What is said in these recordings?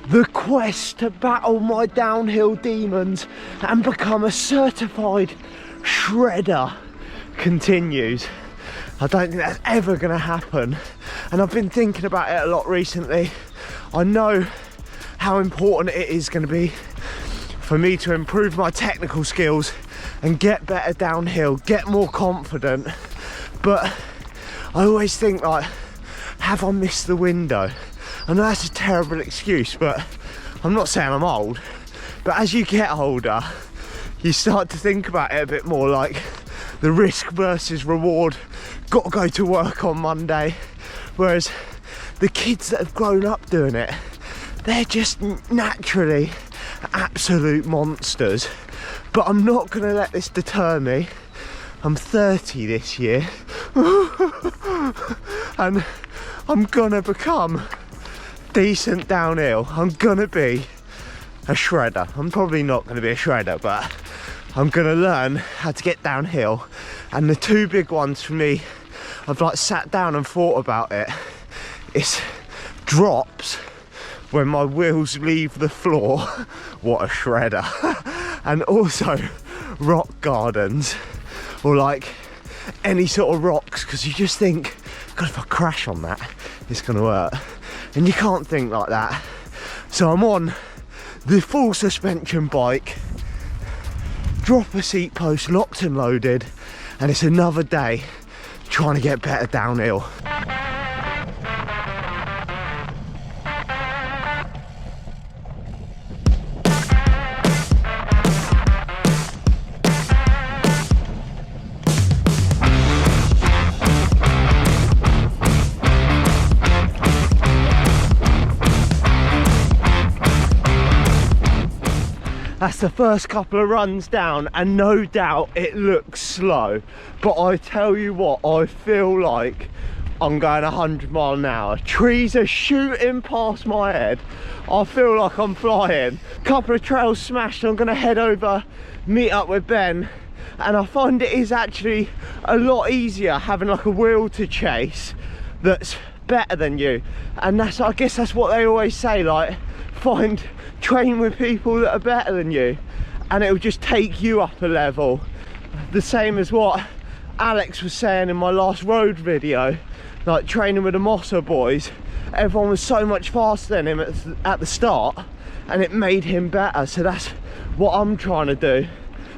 The quest to battle my downhill demons and become a certified shredder continues. I don't think that's ever going to happen, and I've been thinking about it a lot recently. I know how important it is going to be for me to improve my technical skills and get better downhill, get more confident, but I always think, like, have I missed the window? I know that's a terrible excuse, but I'm not saying I'm old, but as you get older you start to think about it a bit more, like the risk versus reward. Got to go to work on Monday, whereas the kids that have grown up doing it, they're just naturally absolute monsters. But I'm not going to let this deter me. I'm 30 this year and I'm gonna become decent downhill. I'm gonna be a shredder. I'm probably not gonna be a shredder, but I'm gonna learn how to get downhill. And the two big ones for me, I've like sat down and thought about it. It's drops when my wheels leave the floor. What a shredder. And also rock gardens, or like any sort of rocks, because you just think, God, if I crash on that, it's gonna hurt. And you can't think like that. So I'm on the full suspension bike, dropper seat post locked and loaded, and it's another day trying to get better downhill. That's the first couple of runs down, and no doubt it looks slow, but I tell you what, I feel like I'm going 100 miles an hour. Trees are shooting past my head. I feel like I'm flying. Couple of trails smashed. I'm gonna head over, meet up with Ben, and I find it is actually a lot easier having like a wheel to chase that's better than you. And that's, I guess that's what they always say, like, train with people that are better than you, and it will just take you up a level. The same as what Alex was saying in my last road video, like training with the Mossa boys. Everyone was so much faster than him at the start, and it made him better. So that's what I'm trying to do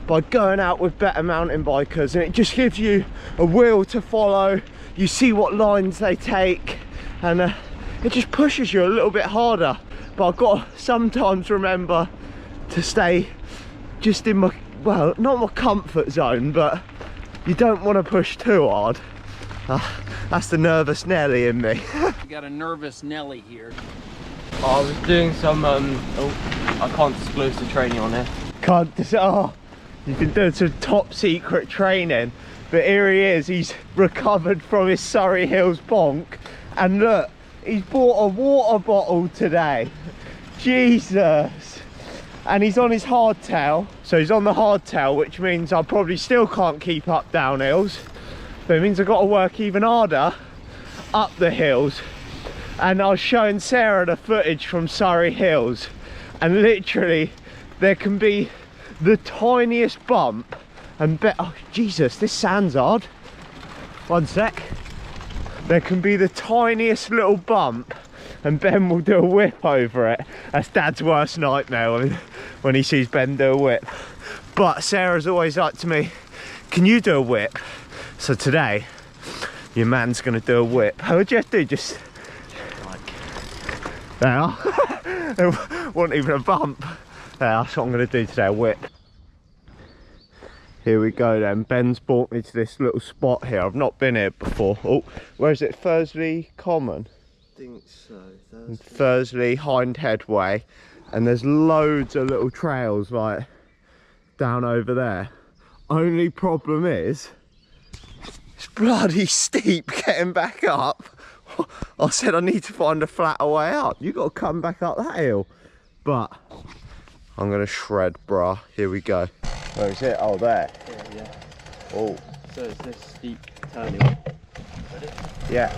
by going out with better mountain bikers, and it just gives you a wheel to follow. You see what lines they take, and it just pushes you a little bit harder. But I've got to sometimes remember to stay just in my, well, not my comfort zone, but you don't want to push too hard. That's the nervous Nelly in me. You got a nervous Nelly here. I was doing some, I can't disclose the training on it. Oh, you've been doing some top secret training, but here he is, he's recovered from his Surrey Hills bonk, and look, he's bought a water bottle today. Jesus. And he's on his hardtail. So he's on the hardtail, which means I probably still can't keep up downhills. But it means I've got to work even harder up the hills. And I was showing Sarah the footage from Surrey Hills, and literally there can be the tiniest bump and oh Jesus, this sand's hard. One sec. There can be the tiniest little bump and Ben will do a whip over it. That's Dad's worst nightmare when he sees Ben do a whip. But Sarah's always like to me, can you do a whip? So today, your man's gonna do a whip. How would you do? Just like there. There wasn't even a bump. There, that's what I'm gonna do today, a whip. Here we go then. Ben's brought me to this little spot here. I've not been here before. Oh, where is it? Thursley Common? I think so. Thursley Hindhead Way. And there's loads of little trails like down over there. Only problem is, it's bloody steep getting back up. I said I need to find a flatter way up. You got to come back up that hill. But I'm gonna shred, bruh. Here we go. Where is it? Oh, there. Yeah. Oh. So it's this steep turning. Ready? Yeah.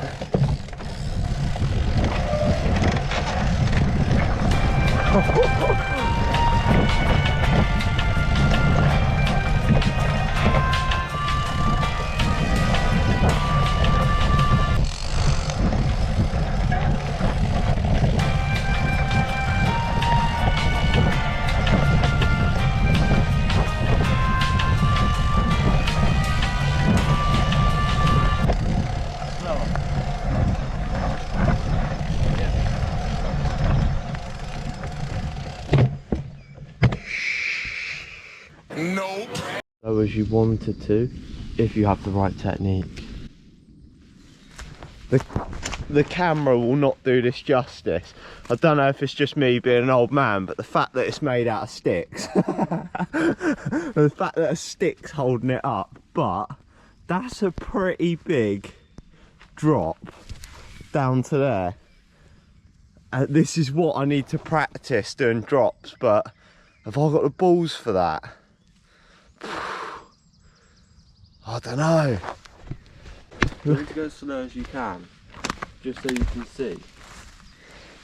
So as you wanted to, if you have the right technique. The camera will not do this justice. I don't know if it's just me being an old man, but the fact that it's made out of sticks, the fact that a stick's holding it up, but that's a pretty big drop down to there. This is what I need to practice doing drops, but have I got the balls for that? I don't know. You need to go as slow as you can, just so you can see.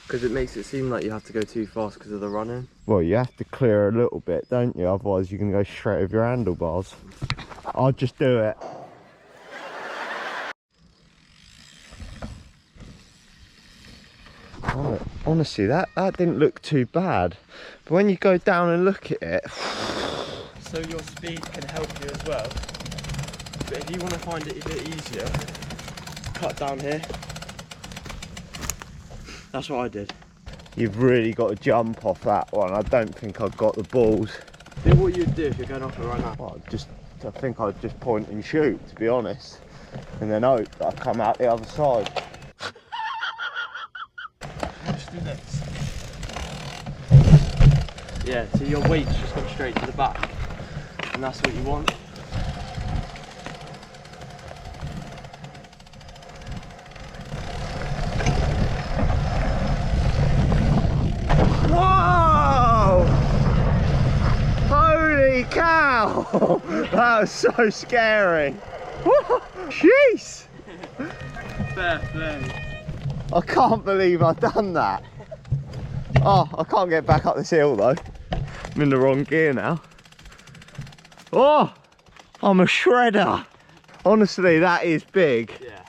Because it makes it seem like you have to go too fast because of the running. Well, you have to clear a little bit, don't you? Otherwise you can go straight over your handlebars. I'll just do it. Oh, honestly, that didn't look too bad. But when you go down and look at it... So your speed can help you as well. But if you want to find it a bit easier, cut down here. That's what I did. You've really got to jump off that one. I don't think I've got the balls. Do what you'd do if you're going off it right now. Well, I think I'd just point and shoot, to be honest. And then hope that I come out the other side. Just do this. Yeah, so your weight's just gone straight to the back. And that's what you want. Whoa! Holy cow! That was so scary. Jeez! Fair play. I can't believe I've done that. Oh, I can't get back up this hill though. I'm in the wrong gear now. Oh! I'm a shredder. Honestly, that is big. Yeah.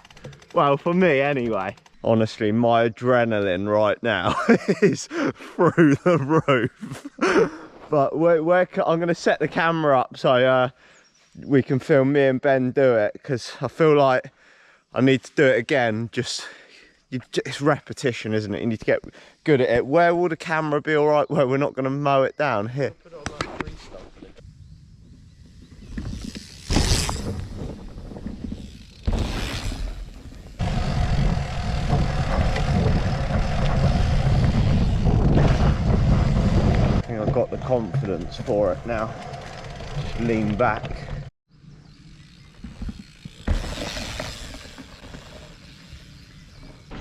Well, for me anyway. Honestly, my adrenaline right now is through the roof. But I'm going to set the camera up so we can film me and Ben do it, because I feel like I need to do it again. It's repetition, isn't it? You need to get good at it. Where will the camera be all right where we're not going to mow it down? Here. I think I've got the confidence for it now. Just lean back.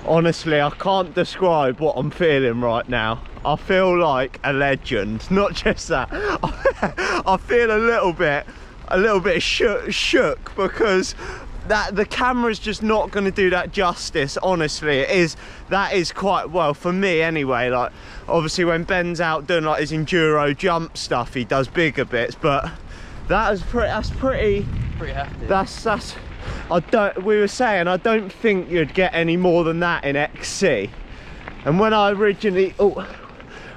Honestly, I can't describe what I'm feeling right now. I feel like a legend. Not just that. I feel a little bit shook because the camera's just not going to do that justice. Honestly, that is quite, well, for me anyway. Like, obviously when Ben's out doing like his enduro jump stuff, he does bigger bits, but that's pretty hefty. We were saying, I don't think you'd get any more than that in XC. And when I originally,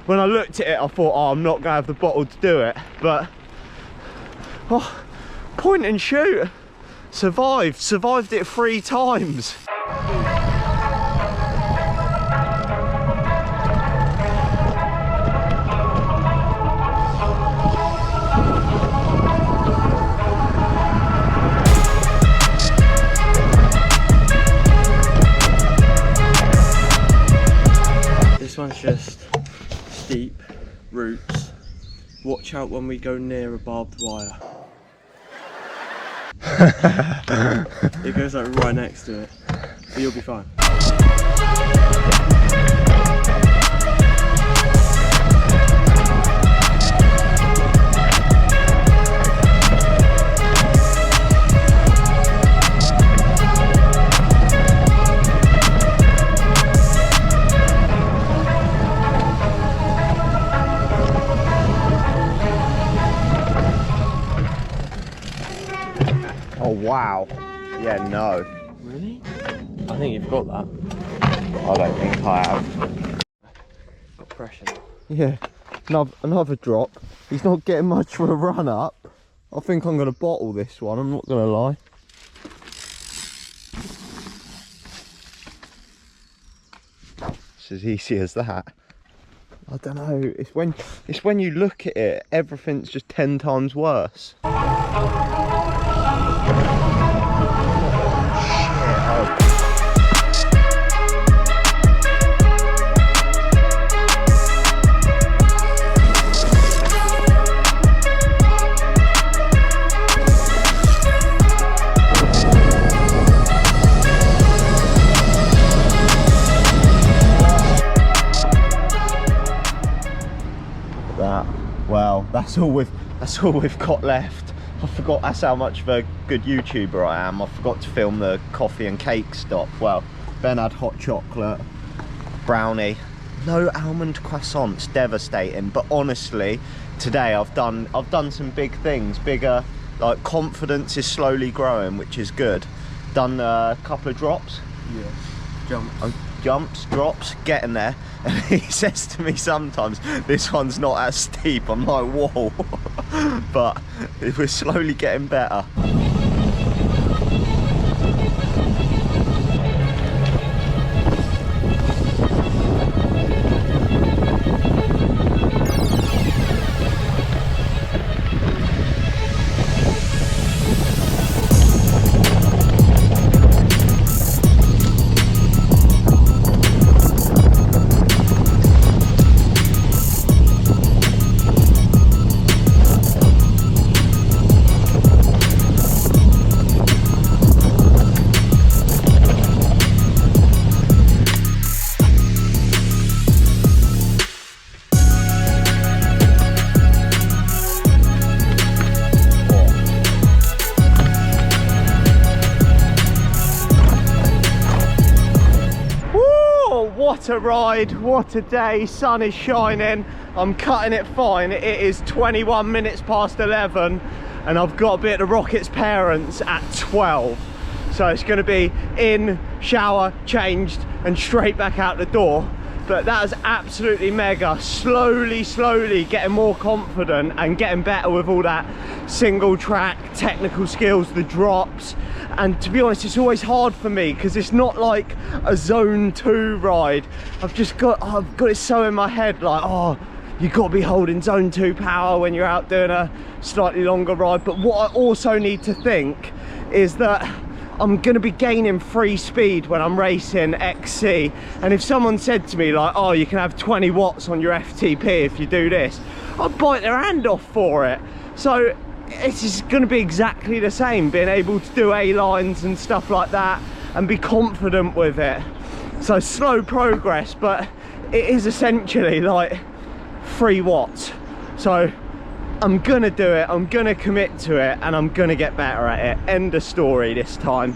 when I looked at it, I thought, oh, I'm not going to have the bottle to do it. But, point and shoot. Survived it 3 times. This one's just steep roots. Watch out when we go near a barbed wire. It goes like right next to it, but you'll be fine. Wow. Yeah, no. Really? I think you've got that. I don't think I have. Got pressure. Yeah. Another drop. He's not getting much of a run up. I think I'm going to bottle this one, I'm not going to lie. It's as easy as that. I don't know, it's when you look at it, everything's just 10 times worse. Well, that's all we've got left. I forgot, that's how much of a good YouTuber I am. I forgot to film the coffee and cake stop. Well, Ben had hot chocolate, brownie, no almond croissants, devastating. But honestly, today I've done some big things, bigger, like confidence is slowly growing, which is good. Done a couple of drops. Yeah. Jumps, drops, getting there. And he says to me sometimes, this one's not as steep. I'm like, whoa. But we're slowly getting better. What a ride, what a day, sun is shining, I'm cutting it fine. It is 21 minutes past 11 and I've got to be at the Rockets' parents at 12. So it's going to be in, shower, changed and straight back out the door. But that is absolutely mega. Slowly getting more confident and getting better with all that single track, technical skills, the drops. And to be honest, it's always hard for me because it's not like a zone 2 ride. I've got it so in my head, like, oh, you've got to be holding zone 2 power when you're out doing a slightly longer ride. But what I also need to think is that I'm going to be gaining free speed when I'm racing XC. And if someone said to me like, oh, you can have 20 watts on your FTP if you do this, I'd bite their hand off for it. So it's just going to be exactly the same, being able to do A-lines and stuff like that and be confident with it. So slow progress, but it is essentially like 3 watts. So I'm gonna do it, I'm gonna commit to it, and I'm gonna get better at it. End of story this time.